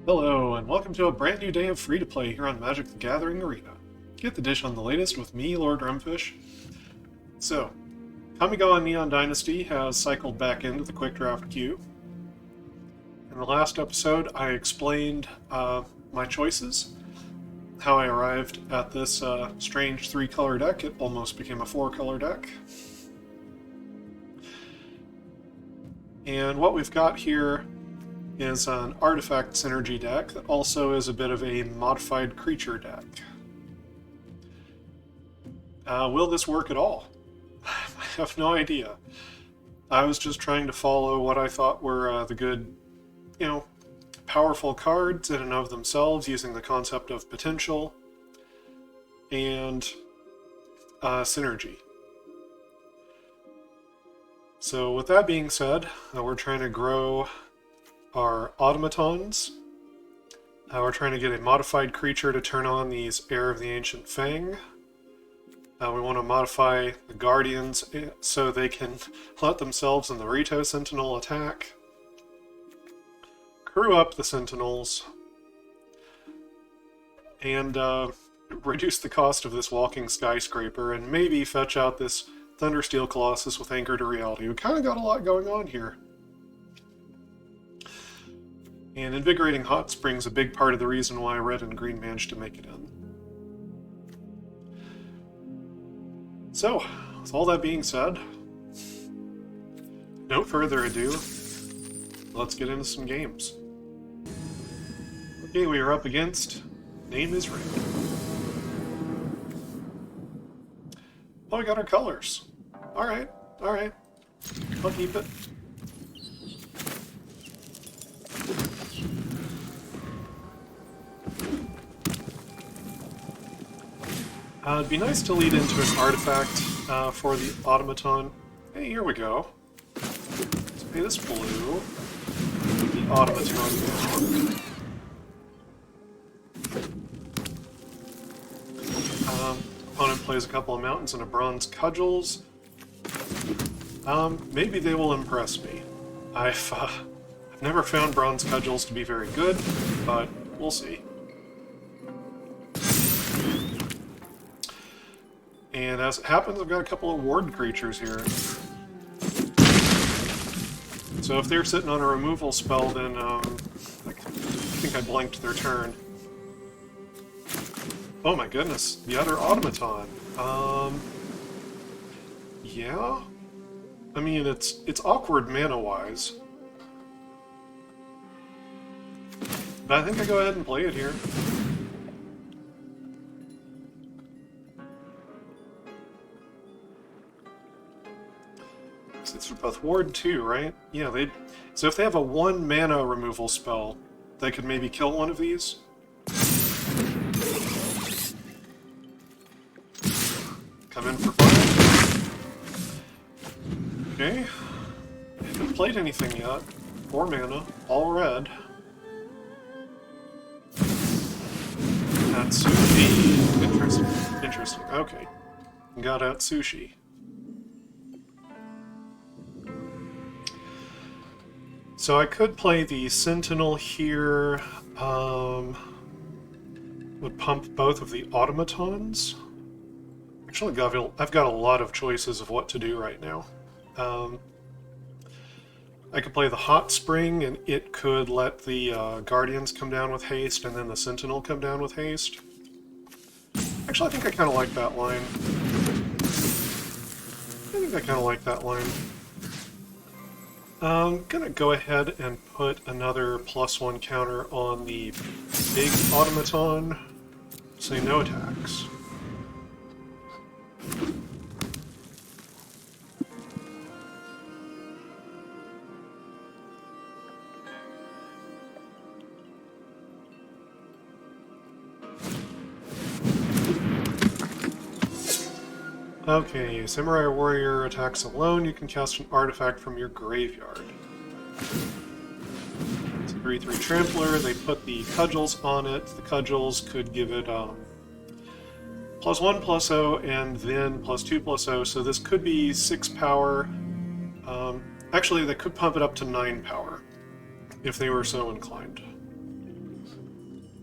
Hello, and welcome to a brand new day of free-to-play here on Magic the Gathering Arena. Get the dish on the latest with me, Lord Rumfish. So, Kamigawa Neon Dynasty has cycled back into the Quickdraft queue. In the last episode, I explained my choices, how I arrived at this strange three-color deck. It almost became a four-color deck. And what we've got here is an artifact synergy deck that also is a bit of a modified creature deck. Will this work at all? I have no idea. I was just trying to follow what I thought were the good, powerful cards in and of themselves, using the concept of potential and synergy. So with that being said, we're trying to grow our automatons. We're trying to get a modified creature to turn on these Heir of the Ancient Fang. We want to modify the Guardians so they can let themselves and the Rito Sentinel attack. Crew up the Sentinels. And reduce the cost of this walking skyscraper, and maybe fetch out this Thundersteel Colossus with Anchor to Reality. We kind of got a lot going on here. And Invigorating Hot Spring's a big part of the reason why Red and Green managed to make it in. So, with all that being said, no further ado, let's get into some games. Okay, we are up against Name is Red. Oh, we got our colors. Alright, alright. I'll keep it. It'd be nice to lead into an artifact for the automaton. Hey, here we go. Let's pay this blue. The automaton down. Opponent plays a couple of mountains and a bronze cudgels. Maybe they will impress me. I've never found bronze cudgels to be very good, but we'll see. And as it happens, I've got a couple of ward creatures here. So if they're sitting on a removal spell, then I think I blanked their turn. Oh my goodness, the other automaton. Yeah? I mean, it's awkward mana-wise. But I think I go ahead and play it here. It's for both Ward 2, right? Yeah, so if they have a 1 mana removal spell, they could maybe kill one of these. Come in for 5. Okay. Haven't played anything yet. 4 mana, all red. That's sushi. Interesting. Interesting. Okay. Got out sushi. So I could play the Sentinel here, would pump both of the automatons. Actually, I've got a lot of choices of what to do right now. I could play the Hot Spring, and it could let the Guardians come down with haste, and then the Sentinel come down with haste. Actually, I think I kind of like that line. I'm gonna go ahead and put another +1 counter on the big automaton. Say no attacks. Okay, Samurai Warrior attacks alone. You can cast an artifact from your graveyard. It's a 3/3 Trampler. They put the cudgels on it. The cudgels could give it +1/+0 and then +2/0. So this could be 6 power. Actually, they could pump it up to 9 power if they were so inclined.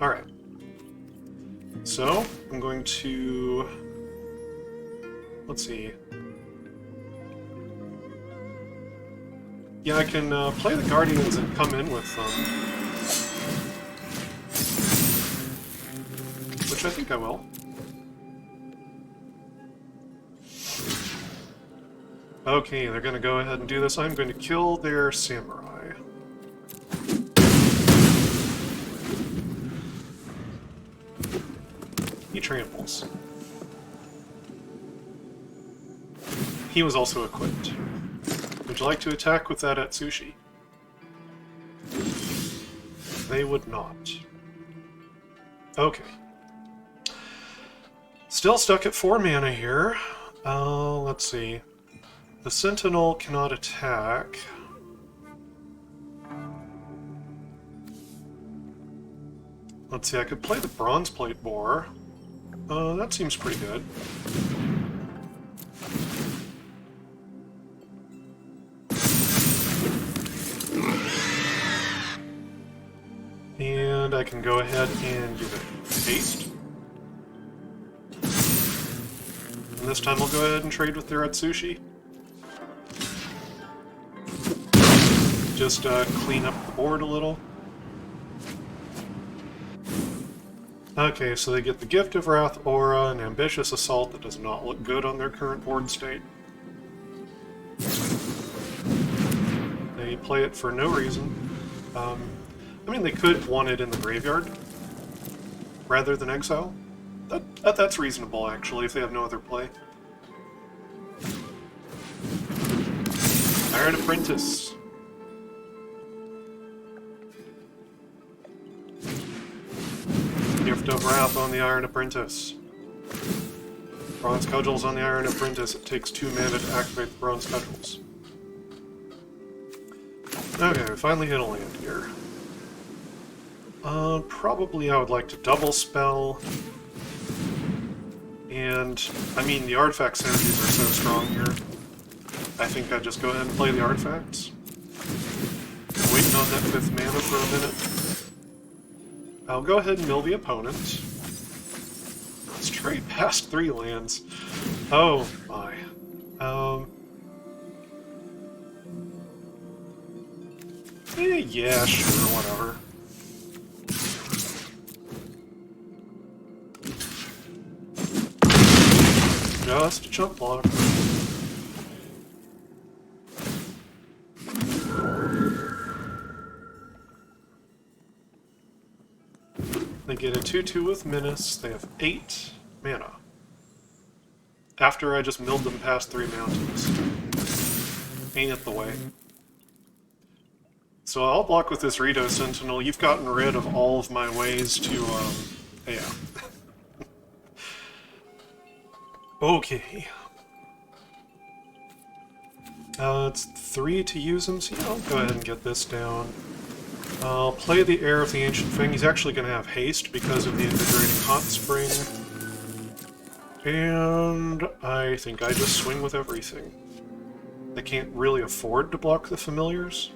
Alright. So, I'm going to... Let's see. Yeah, I can play the Guardians and come in with them. Which I think I will. Okay, they're going to go ahead and do this. I'm going to kill their samurai. He tramples. He was also equipped. Would you like to attack with that Atsushi? They would not. Okay. Still stuck at 4 mana here. Let's see. The Sentinel cannot attack. Let's see, I could play the Bronze Plate Boar. That seems pretty good. And I can go ahead and give it haste. And this time I'll go ahead and trade with their Atsushi. Just clean up the board a little. Okay, so they get the Gift of Wrath Aura, an Ambitious Assault that does not look good on their current board state. They play it for no reason. I mean, they could want it in the graveyard rather than exile. That's reasonable, actually, if they have no other play. Iron Apprentice. Gift of Wrath on the Iron Apprentice. Bronze Cudgels on the Iron Apprentice. It takes 2 mana to activate the Bronze Cudgels. Okay, we finally hit a land here. Probably I would like to double spell. And, I mean, the artifact synergies are so strong here. I think I'd just go ahead and play the artifacts. I'm waiting on that 5th mana for a minute. I'll go ahead and mill the opponent. Let's trade past 3 lands. Oh my. Yeah, sure, whatever. Just a chump block. They get a 2/2 with Menace. They have 8 mana. After I just milled them past 3 mountains. Ain't it the way? So I'll block with this Rito Sentinel. You've gotten rid of all of my ways to, yeah. Okay. It's 3 to use him, so yeah, I'll go ahead and get this down. I'll play the Heir of the Ancient Fang. He's actually going to have haste because of the Invigorating Hot Spring. And I think I just swing with everything. They can't really afford to block the familiars.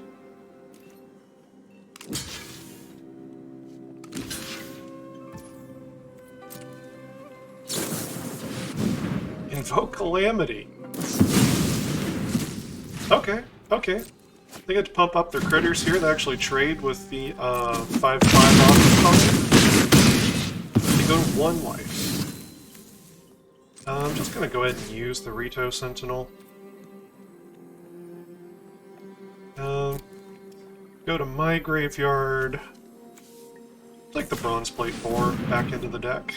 Invoke Calamity. Okay, okay. They get to pump up their critters here. They actually trade with the 5/5 off. They go to 1 life. I'm just going to go ahead and use the Rito Sentinel. Go to my graveyard. Take the Bronze Plate Boar back into the deck.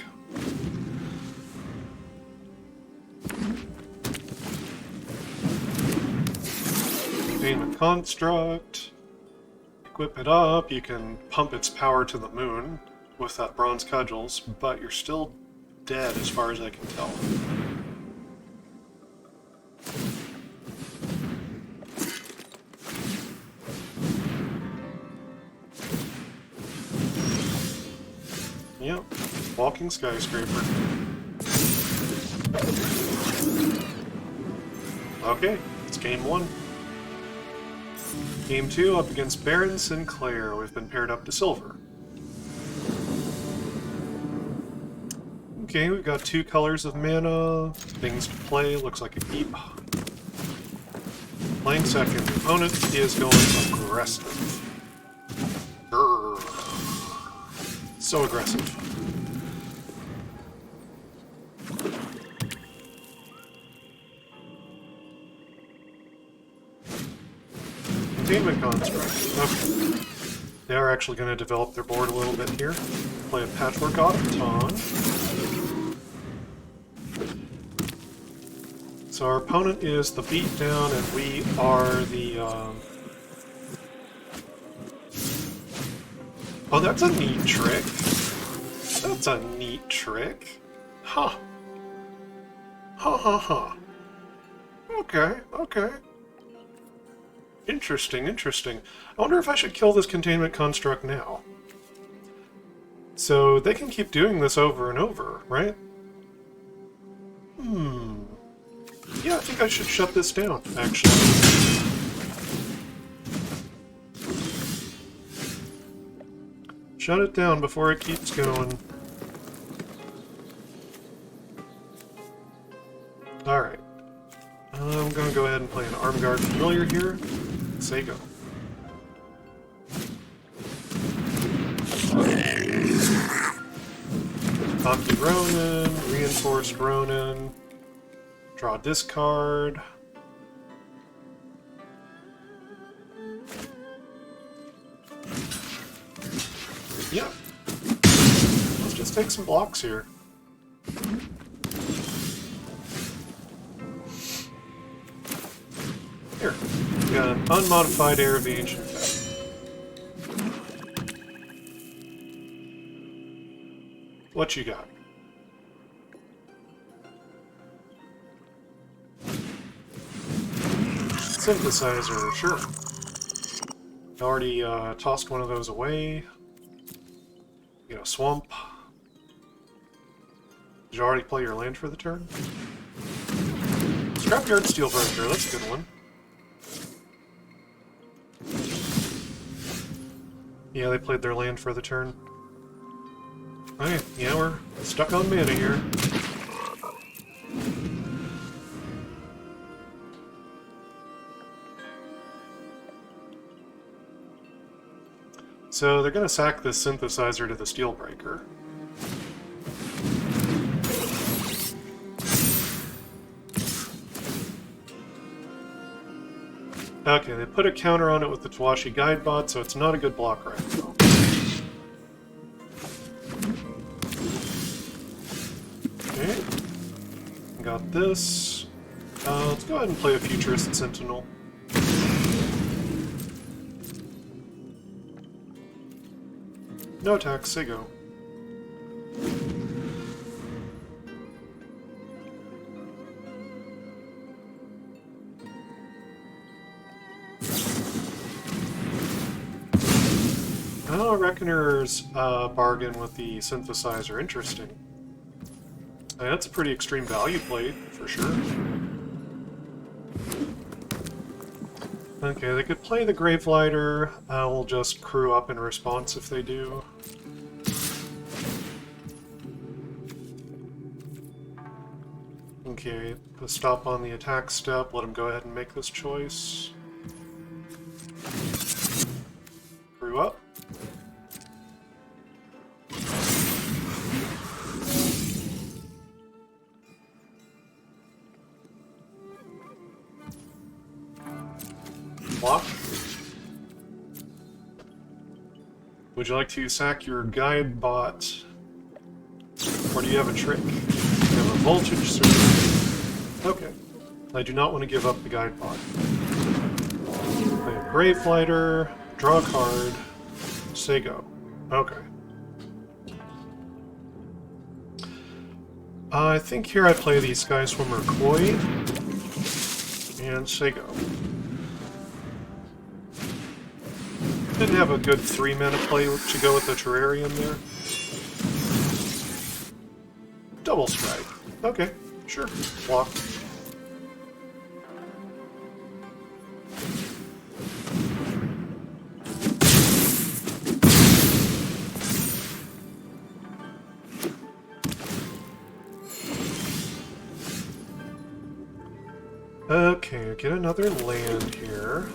Containment Construct. Equip it up. You can pump its power to the moon with that Bronze Cudgels, but you're still dead as far as I can tell. Yep, walking skyscraper. Okay, it's game 1. Game 2 up against Baron Sinclair. We've been paired up to silver. Okay, we've got 2 colors of mana. Things to play. Looks like a keep. Playing second. The opponent is going aggressive. Grrr. So aggressive. Containment construct. Okay. They are actually going to develop their board a little bit here. Play a Patchwork Automaton. So our opponent is the beatdown, and we are the... Oh, that's a neat trick. That's a neat trick. Huh. Ha ha ha. Okay, okay. Interesting, interesting. I wonder if I should kill this containment construct now. So they can keep doing this over and over, right? Yeah, I think I should shut this down, actually. Shut it down before it keeps going. Alright. I'm gonna go ahead and play an Armguard Familiar here. Say go. Hockey Ronin, Reinforced Ronin, draw discard. Yeah. Let's just take some blocks here. Here. We got an unmodified Heir of the Ancient Faith. What you got? Synthesizer, sure. Already tossed one of those away. You got a swamp. Did you already play your land for the turn? Scrapyard Steelbreaker, that's a good one. Yeah, they played their land for the turn. Okay, yeah, we're stuck on mana here. So they're going to sack this synthesizer to the Steelbreaker. Okay, they put a counter on it with the Tawashi Guidebot, so it's not a good block right now. Okay. Got this. Let's go ahead and play a Futurist Sentinel. No attacks, say go. Oh, Reckoner's bargain with the synthesizer. Interesting. That's a pretty extreme value play, for sure. Okay, they could play the Gravelighter. We'll just crew up in response if they do. Okay, put a stop on the attack step. Let him go ahead and make this choice. Crew up. Block. Would you like to sack your guide bot? Or do you have a trick? You have a voltage surge. Okay. I do not want to give up the guide bot. Play a Gravelighter, draw a card, say go. Okay. I think here I play the Sky Swimmer Koi, and say go. Didn't have a good 3-mana play to go with the Terrarium there. Double strike. Okay, sure. Block. Okay, get another land here.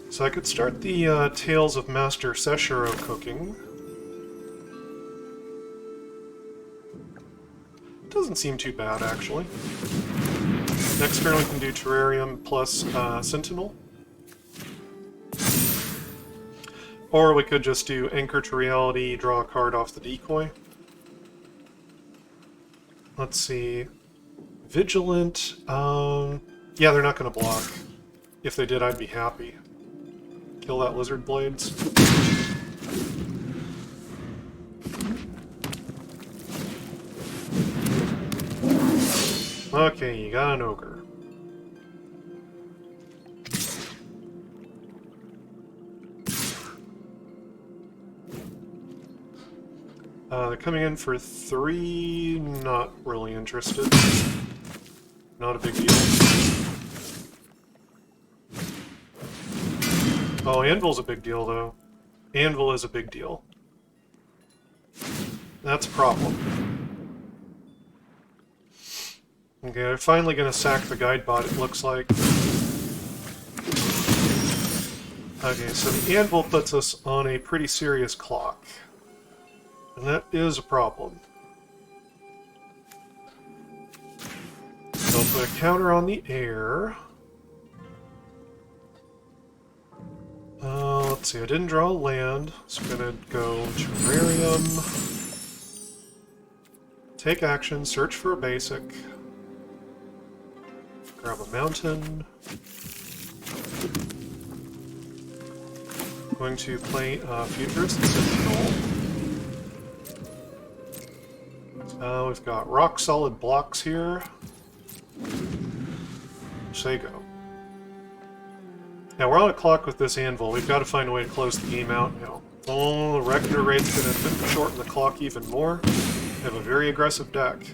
So I could start the Tales of Master Seshiro cooking. Doesn't seem too bad, actually. Next turn we can do Terrarium plus Sentinel. Or we could just do Anchor to Reality, draw a card off the decoy. Let's see. Vigilant. Yeah, they're not going to block. If they did, I'd be happy. Kill that Lizard Blades. Okay, you got an Ogre. They're coming in for 3, not really interested. Not a big deal. Oh, Anvil's a big deal, though. Anvil is a big deal. That's a problem. Okay, they're finally going to sack the Guidebot, it looks like. Okay, so the Anvil puts us on a pretty serious clock. And that is a problem. So I'll put a counter on the air. Let's see, I didn't draw a land, so I'm gonna go Terrarium. Take action, search for a basic. Grab a mountain. Going to play Futurist Sentinel. We've got rock-solid blocks here. Say go. Now, we're on a clock with this Anvil. We've got to find a way to close the game out now. Oh, the Reckoner Raid's going to shorten the clock even more. They have a very aggressive deck.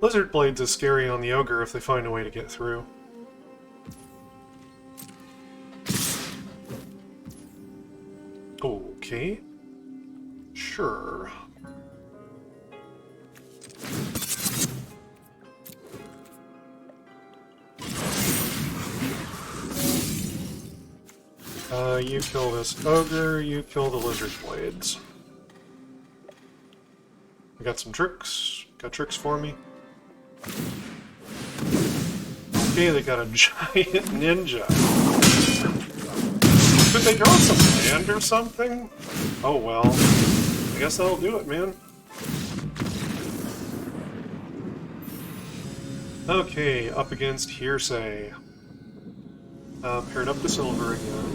Lizard Blades is scary on the Ogre if they find a way to get through. Okay. Sure. You kill this Ogre, you kill the Lizard Blades. I got some tricks. Got tricks for me. Okay, they got a giant ninja. Could they draw some land or something? Oh well. I guess that'll do it, man. Okay, up against Hearsay. Paired up to Silver again.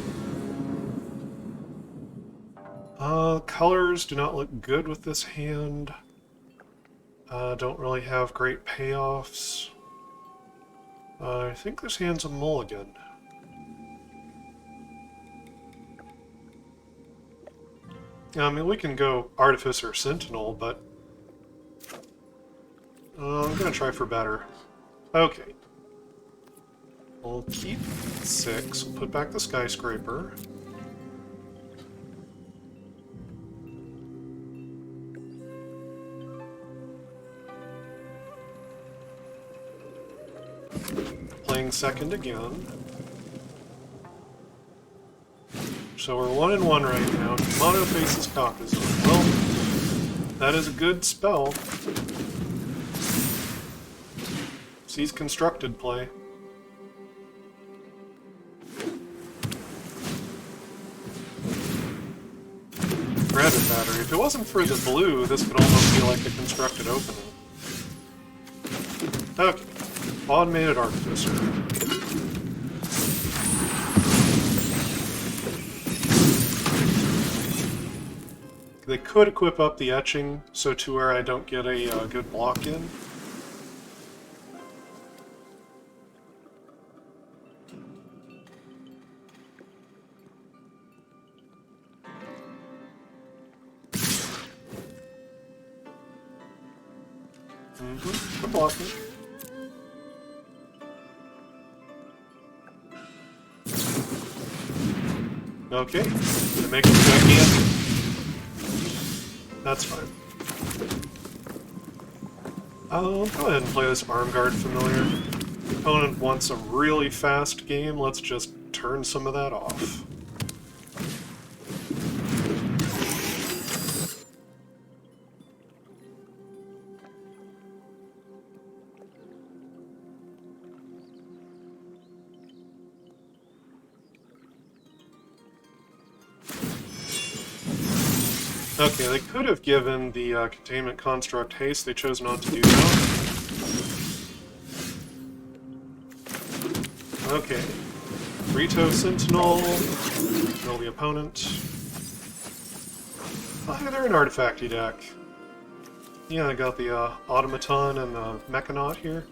Colors do not look good with this hand. Don't really have great payoffs. I think this hand's a mulligan. I mean, we can go Artificer Sentinel, but I'm gonna try for better. Okay. We'll keep 6, we'll put back the Skyscraper. Playing second again. So we're 1-1 right now. Mono faces Caucasus. Well, that is a good spell. Sees constructed play. Rabbit Battery. If it wasn't for the blue, this could almost be like a constructed opening. Okay. Automated Artificer. They could equip up the etching, so to where I don't get a good block in. Good blocking. Okay, gonna make it gigantic. That's fine. I'll go ahead and play this Arm Guard Familiar. The opponent wants a really fast game, let's just turn some of that off. Okay, they could have given the Containment Construct haste, they chose not to do that. Okay. Rito Sentinel, kill the opponent. Oh, hey, they're an artifacty deck. Yeah, I got the Automaton and the Mechanaut here.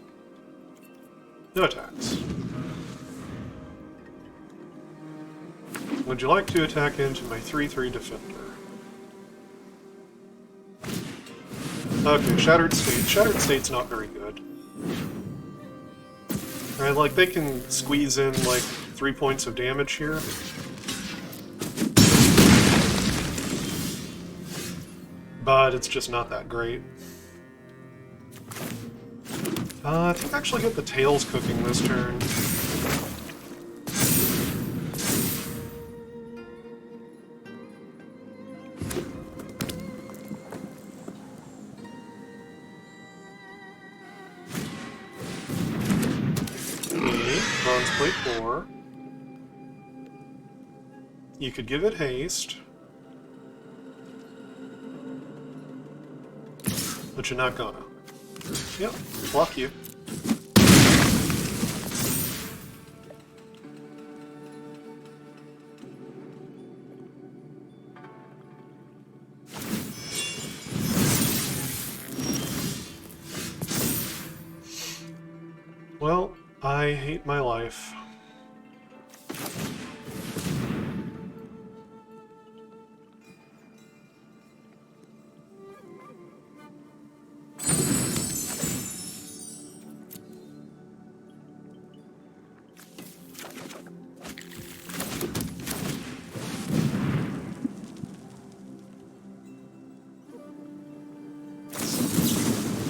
No attacks. Would you like to attack into my 3/3 Defender? Okay, Shattered State. Shattered State's not very good. Right, like, they can squeeze in, like, 3 points of damage here. But it's just not that great. I think I actually get the Tails cooking this turn. Plate 4. You could give it haste. But you're not gonna. Yep, block you. Well, I hate my life.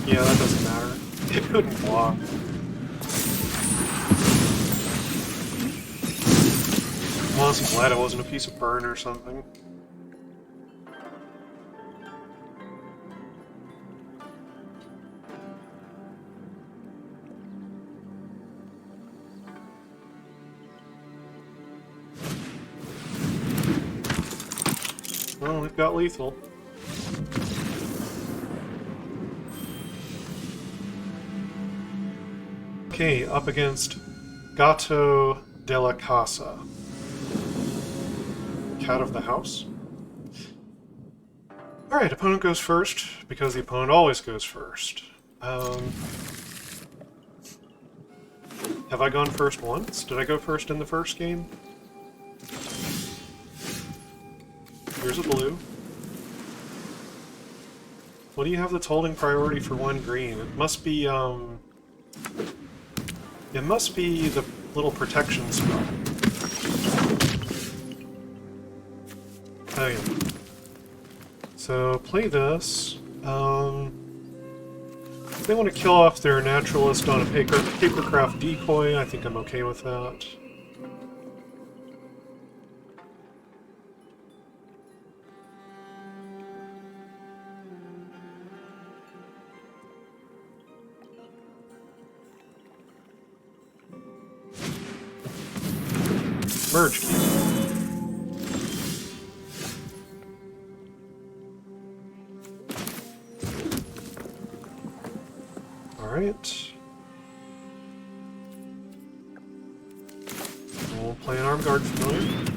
Yeah, that doesn't matter. It couldn't block. I'm honestly glad it wasn't a piece of burn or something. Well, we've got lethal. Okay, up against Gato della Casa. Cat of the house. Alright, opponent goes first, because the opponent always goes first. Have I gone first once? Did I go first in the first game? Here's a blue. What do you have that's holding priority for 1 green? It must be, it must be the little protection spell. Oh yeah. So, play this. If they want to kill off their naturalist on a papercraft decoy, I think I'm okay with that. Merge key. Alright. We'll play an Arm Guard Familiar.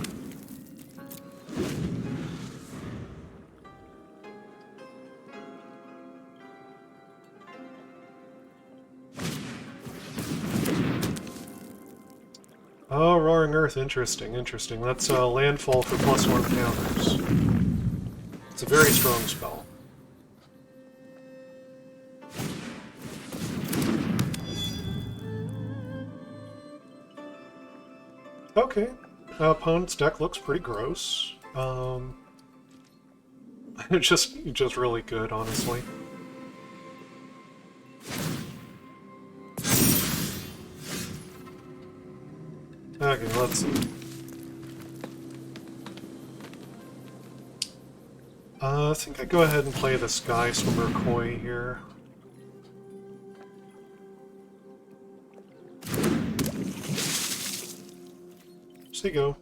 Oh, Roaring Earth, interesting, interesting. That's landfall for +1 counters. It's a very strong spell. Okay, opponent's deck looks pretty gross. Just really good, honestly. Okay, let's see. I think I go ahead and play the Sky Swimmer Koi here. So you go.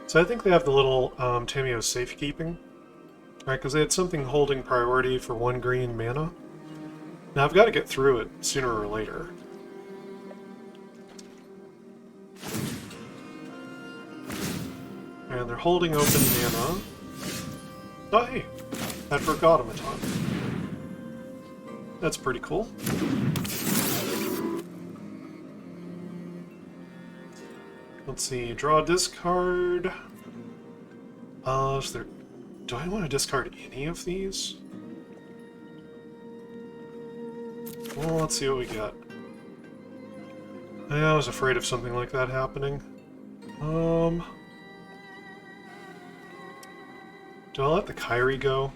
So I think they have the little Tamio safekeeping, right? Because they had something holding priority for 1 green mana. Now I've got to get through it sooner or later. And they're holding open mana. Oh hey, Network Automaton. That's pretty cool. Let's see, draw a discard. Is there... Do I want to discard any of these? Well, let's see what we got. Yeah, I was afraid of something like that happening. Do I let the Kyrie go?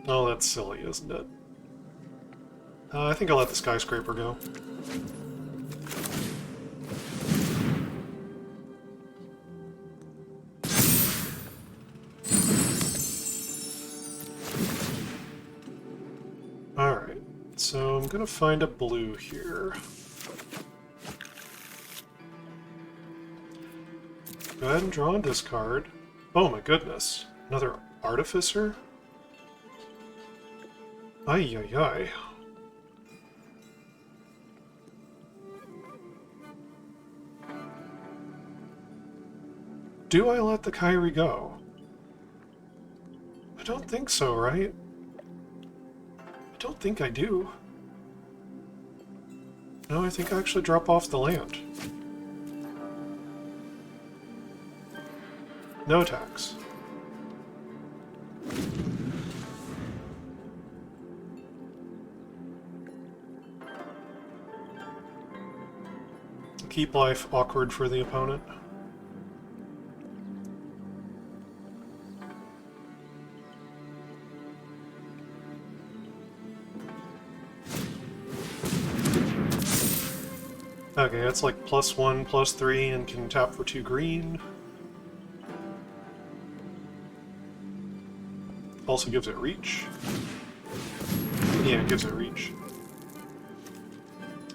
Oh, that's silly, isn't it? I think I'll let the Skyscraper go. Alright, so I'm gonna find a blue here. Go ahead and draw and discard. Oh my goodness, another Artificer? Ay ay ay. Do I let the Kyrie go? I don't think so, right? I don't think I do. No, I think I actually drop off the land. No attacks. Keep life awkward for the opponent. Okay, that's like +1, +3, and can tap for 2 green. Also gives it reach. Yeah, it gives it reach.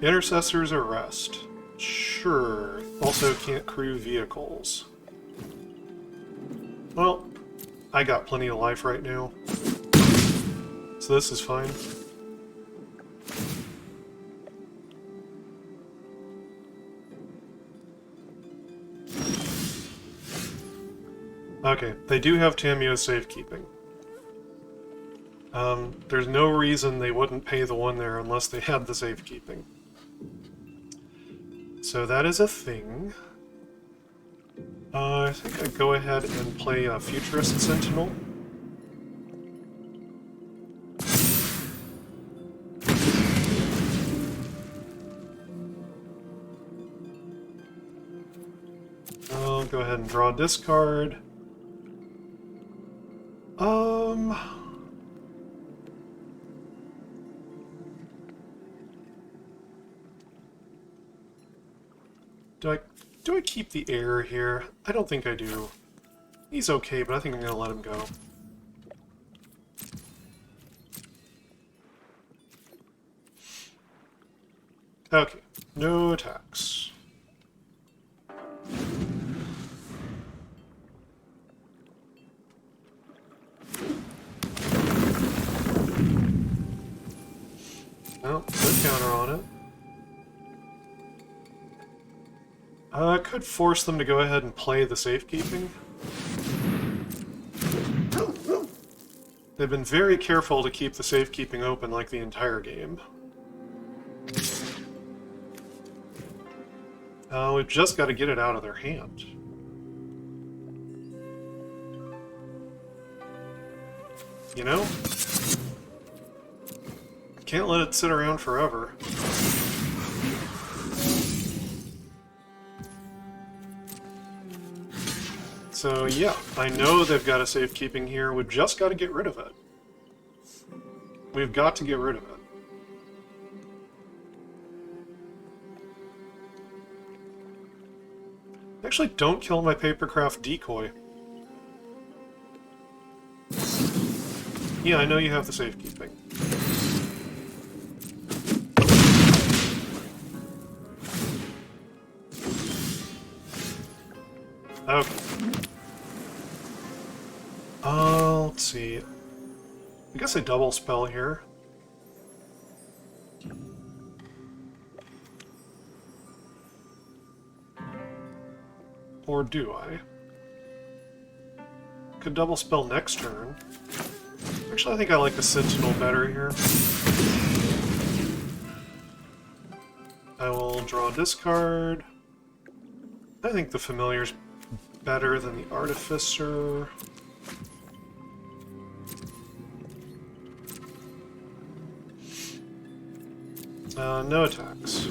Intercessor's Arrest. Sure. Also can't crew vehicles. Well, I got plenty of life right now. So this is fine. Okay, they do have Tamio safekeeping. There's no reason they wouldn't pay the one there unless they had the safekeeping. So that is a thing. I think I'd go ahead and play a Futurist Sentinel. I'll go ahead and draw a discard. Do I keep the heir here? I don't think I do. He's okay, but I think I'm gonna let him go. Okay, no attacks. Well, no counter on it. I could force them to go ahead and play the safekeeping. They've been very careful to keep the safekeeping open like the entire game. We've just got to get it out of their hand. You know? Can't let it sit around forever. So yeah, I know they've got a safekeeping here. We've just got to get rid of it. We've got to get rid of it. Actually, don't kill my papercraft decoy. Yeah, I know you have the safekeeping. Okay. Let's see. I guess I double spell here. Or do I? Could double spell next turn. Actually, I think I like the Sentinel better here. I will draw this card. I think the Familiar's better than the Artificer. No attacks.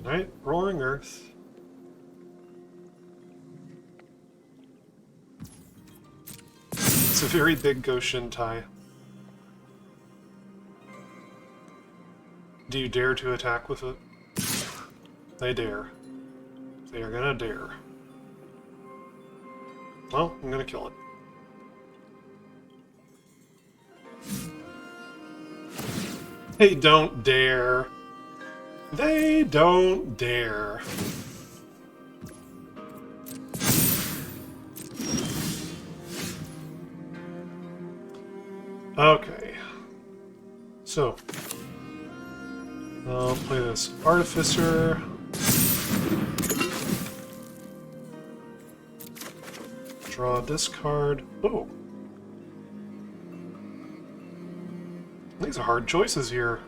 Alright, Roaring Earth. It's a very big Goshintai. Do you dare to attack with it? They dare. They are gonna dare. Well, I'm gonna kill it. They don't dare. They don't dare. Okay. So, I'll play this Artificer. Draw this card. Oh. These are hard choices here.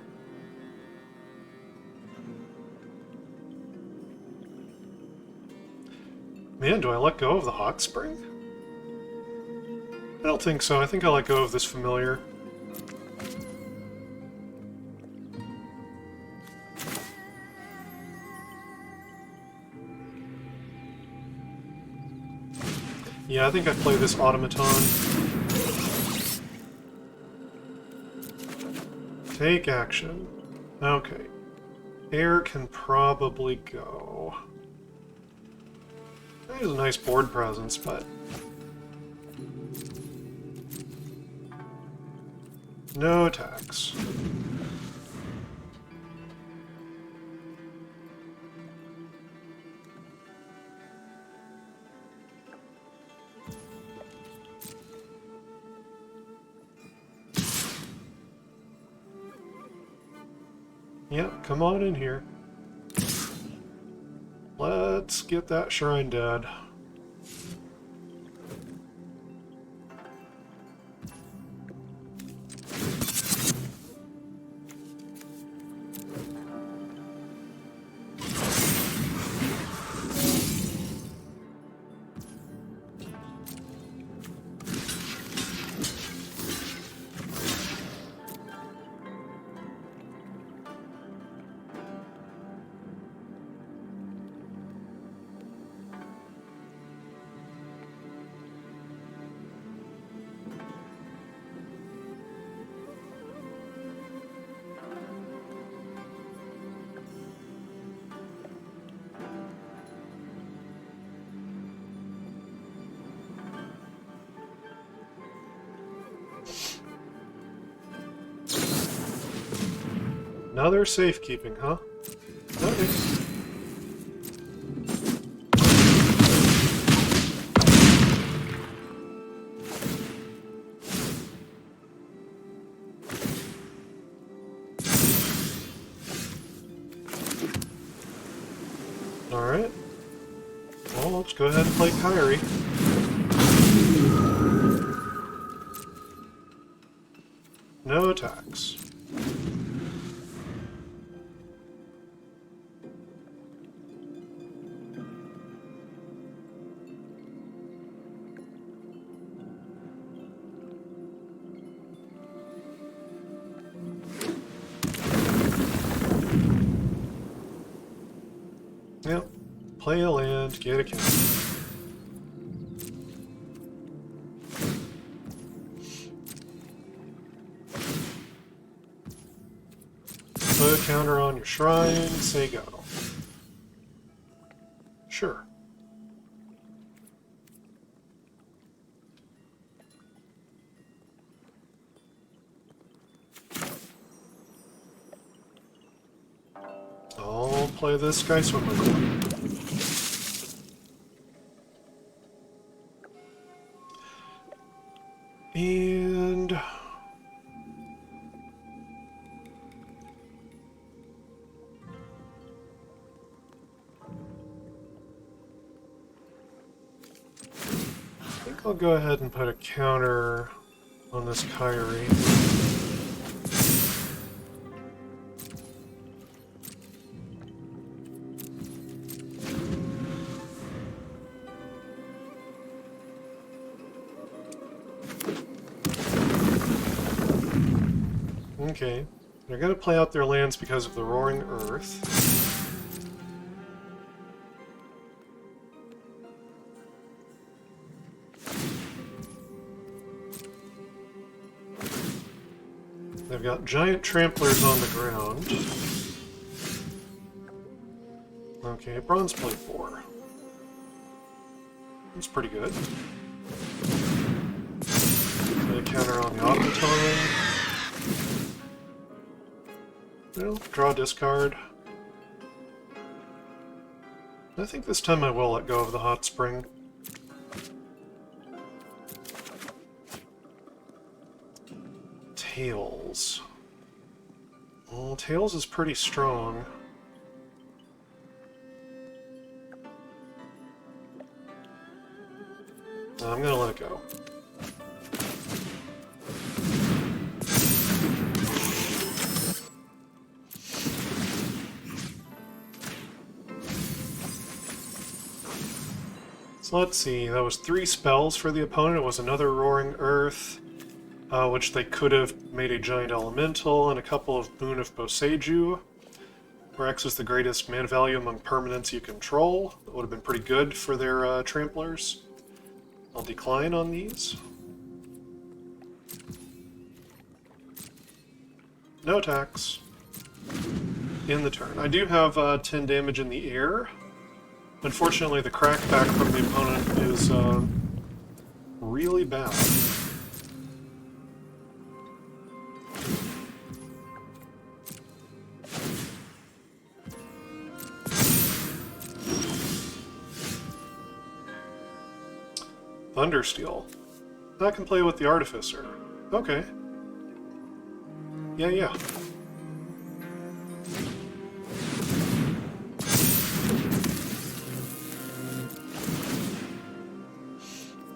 Man, do I let go of the Hot Spring? I don't think so. I think I'll let go of this Familiar. Yeah, I think I play this Automaton. Take action. Okay. Air can probably go. There's a nice board presence, but... no attacks. Yep, come on in here. Let's get that shrine dead. Another safekeeping, huh? Okay. Alright. Well, let's go ahead and play Kyrie. No attacks. Yep. Play a land, get a counter. Put a counter on your shrine, say go. Sure. I'll play this Sky Swimmer. And I think I'll go ahead and put a counter on this Kyrie. Okay, they're going to play out their lands because of the Roaring Earth. They've got giant tramplers on the ground. Okay, Bronze Plate 4. That's pretty good. Put a counter on the Automaton. Well, draw, discard. I think this time I will let go of the Hot Spring. Tails. Well, Tails is pretty strong. I'm gonna let it go. So let's see, that was 3 spells for the opponent. It was another Roaring Earth, which they could have made a Giant Elemental, and a couple of Boon of Boseiju, where X is the greatest mana value among permanents you control. That would have been pretty good for their Tramplers. I'll decline on these. No attacks. In the turn. I do have 10 damage in the air. Unfortunately, the crackback from the opponent is really bad. Thundersteel. I can play with the Artificer. Okay. Yeah.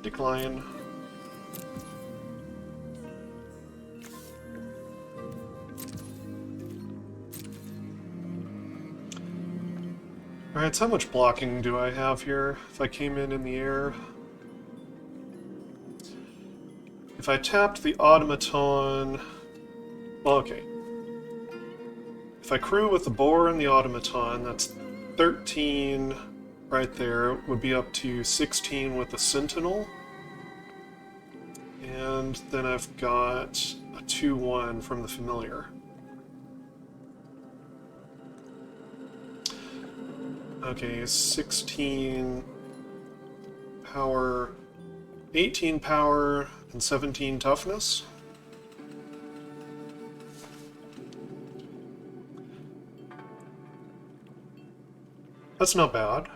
Decline. Alright, so how much blocking do I have here if I came in the air? If I tapped the Automaton... Well, okay. If I crew with the Boar and the Automaton, that's 13 right there. It would be up to 16 with the Sentinel. And then I've got a 2-1 from the Familiar. Okay, 16 power, 18 power, and 17 toughness. That's not bad.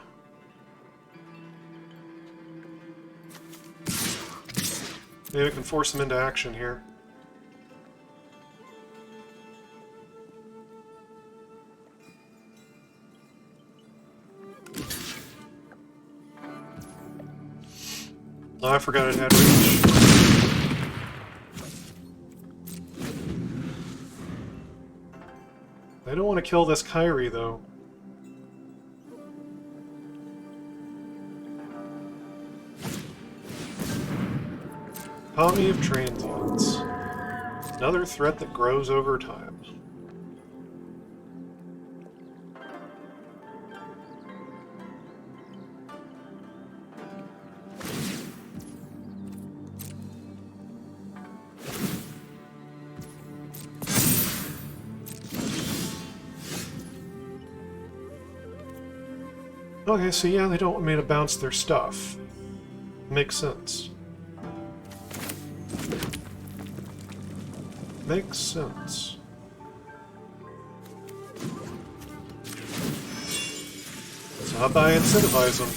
Maybe I can force them into action here. Oh, I forgot it had reach. I don't want to kill this Kyrie, though. Kami of Transients. Another threat that grows over time. Okay, so yeah, they don't want me to bounce their stuff. Makes sense. Makes sense. So how about I incentivize them?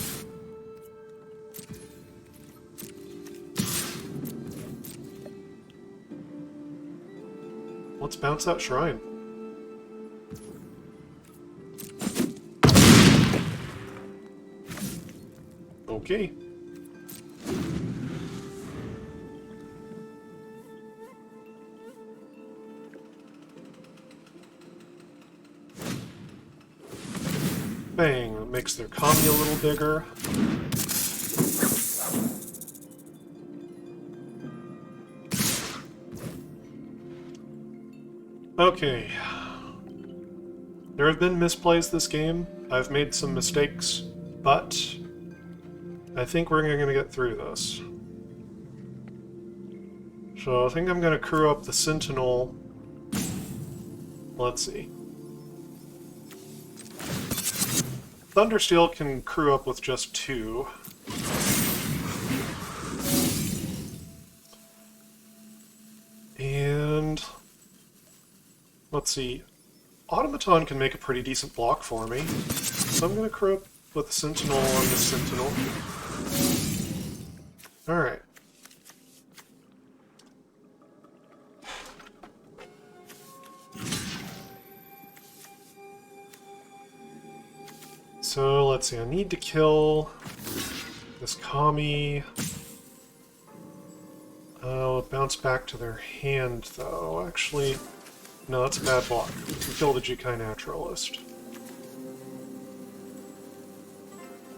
Let's bounce that shrine. Okay. Bang, that makes their Kami a little bigger. Okay. There have been misplays this game. I've made some mistakes, but I think we're going to get through this. So I think I'm going to crew up the Sentinel. Let's see. Thundersteel can crew up with just 2. And let's see. Automaton can make a pretty decent block for me. So I'm going to crew up with the Sentinel on the Sentinel. Alright. So let's see, I need to kill this Kami. Oh, bounce back to their hand though. Actually, no, that's a bad block. We kill the Jikai Naturalist.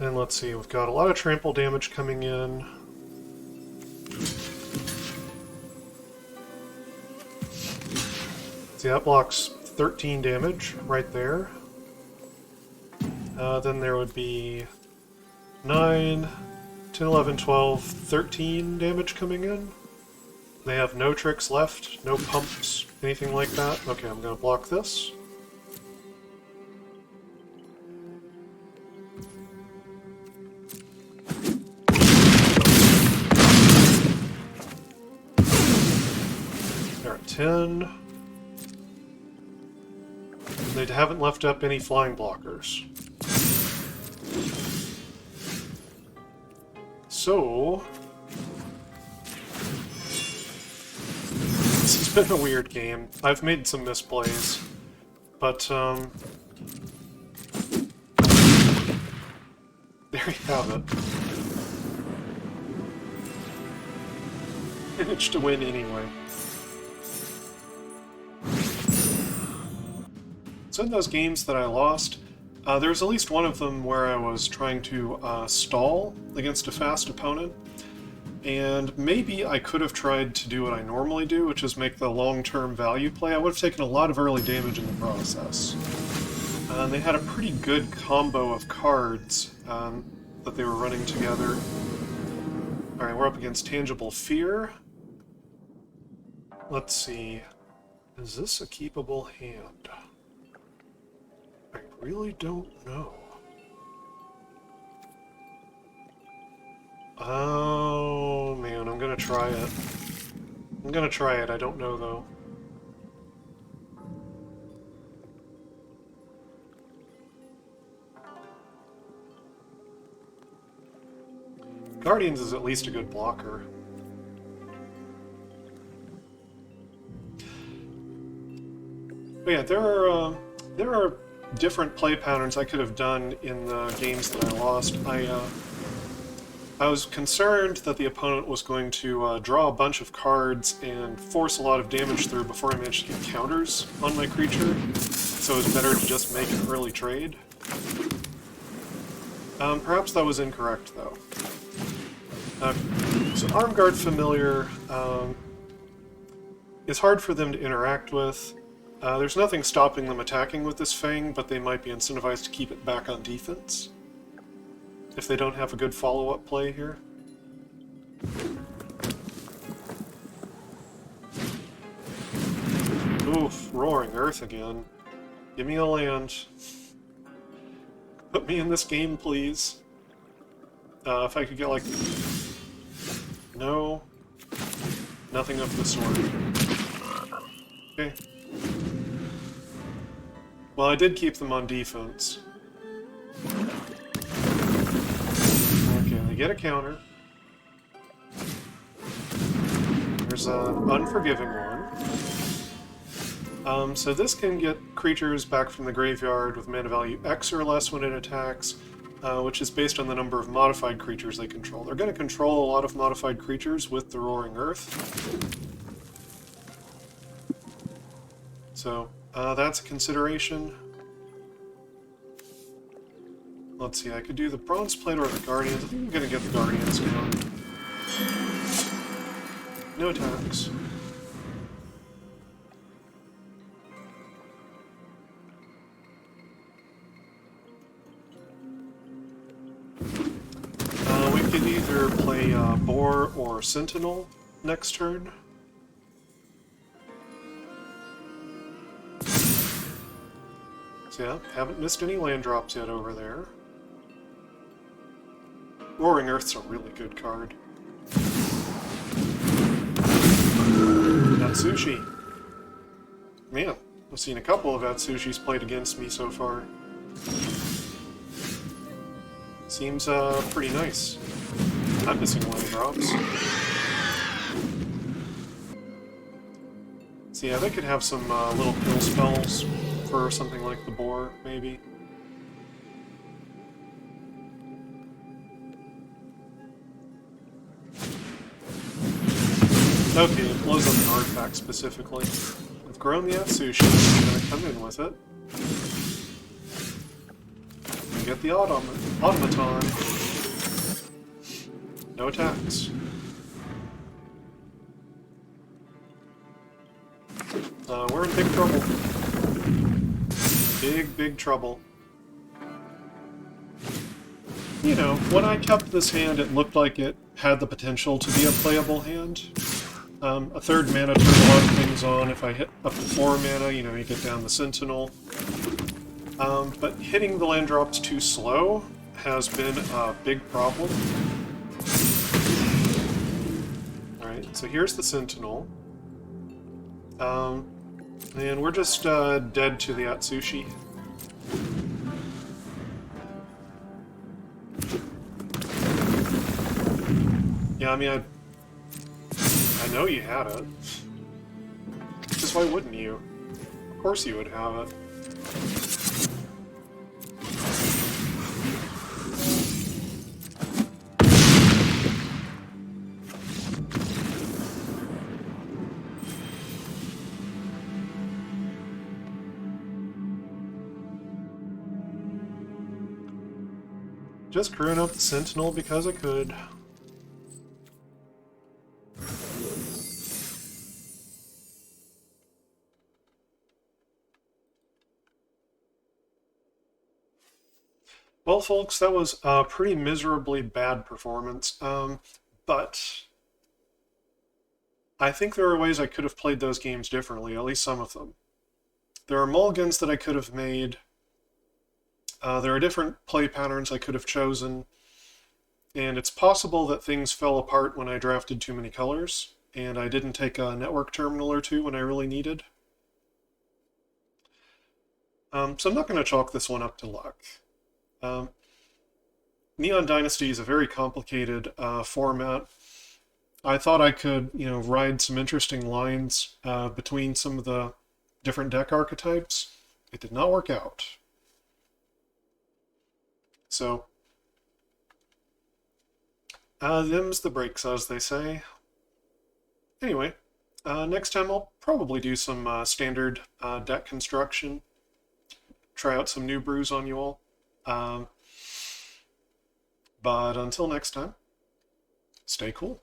And let's see, we've got a lot of trample damage coming in. See, that blocks 13 damage right there. Then there would be 9, 10, 11, 12, 13 damage coming in. They have no tricks left, no pumps, anything like that. Okay, I'm going to block this. They're at 10. They haven't left up any flying blockers. So, this has been a weird game. I've made some misplays, but there you have it. Managed to win anyway. So in those games that I lost, there was at least one of them where I was trying to stall against a fast opponent, and maybe I could have tried to do what I normally do, which is make the long-term value play. I would have taken a lot of early damage in the process. And they had a pretty good combo of cards that they were running together. Alright, we're up against Tangible Fear. Let's see. Is this a keepable hand? I really don't know. Oh, man, I'm gonna try it. I'm gonna try it, I don't know, though. Guardians is at least a good blocker. But yeah, there are different play patterns I could have done in the games that I lost. I was concerned that the opponent was going to draw a bunch of cards and force a lot of damage through before I managed to get counters on my creature, so it was better to just make an early trade. Perhaps that was incorrect, though. So Armguard Familiar is hard for them to interact with. There's nothing stopping them attacking with this Fang, but they might be incentivized to keep it back on defense if they don't have a good follow-up play here. Oof, Roaring Earth again. Give me a land. Put me in this game, please. If I could get, like... No. Nothing of the sort. Okay. Well, I did keep them on defense. Okay, they get a counter. There's an unforgiving one. So this can get creatures back from the graveyard with mana value X or less when it attacks, which is based on the number of modified creatures they control. They're going to control a lot of modified creatures with the Roaring Earth. So, that's a consideration. Let's see, I could do the Bronze Plate or the Guardians. I think I'm going to get the Guardians down. No attacks. We could either play Boar or Sentinel next turn. So yeah, haven't missed any land drops yet over there. Roaring Earth's a really good card. Atsushi. Man, I've seen a couple of Atsushis played against me so far. Seems pretty nice. I'm missing land drops. So yeah, they could have some little kill spells for something like the Boar, maybe. Okay, it blows up an artifact specifically. I've grown the Atsushi, I'm going to come in with it. And get the automaton. No attacks. We're in big trouble. Big trouble. You know, when I kept this hand, it looked like it had the potential to be a playable hand. A third mana turns a lot of things on. If I hit up to 4 mana, you know, you get down the Sentinel. But hitting the land drops too slow has been a big problem. Alright, so here's the Sentinel. And we're just dead to the Atsushi. Yeah, I mean, I know you had it. Just why wouldn't you? Of course you would have it. Just crewing up the Sentinel because I could. Well, folks, that was a pretty miserably bad performance, but I think there are ways I could have played those games differently, at least some of them. There are mulligans that I could have made. There are different play patterns I could have chosen, and it's possible that things fell apart when I drafted too many colors, and I didn't take a network terminal or two when I really needed. So I'm not going to chalk this one up to luck. Neon Dynasty is a very complicated format. I thought I could, you know, ride some interesting lines between some of the different deck archetypes. It did not work out. So, them's the breaks, as they say. Anyway, next time I'll probably do some standard deck construction. Try out some new brews on you all. But until next time, stay cool.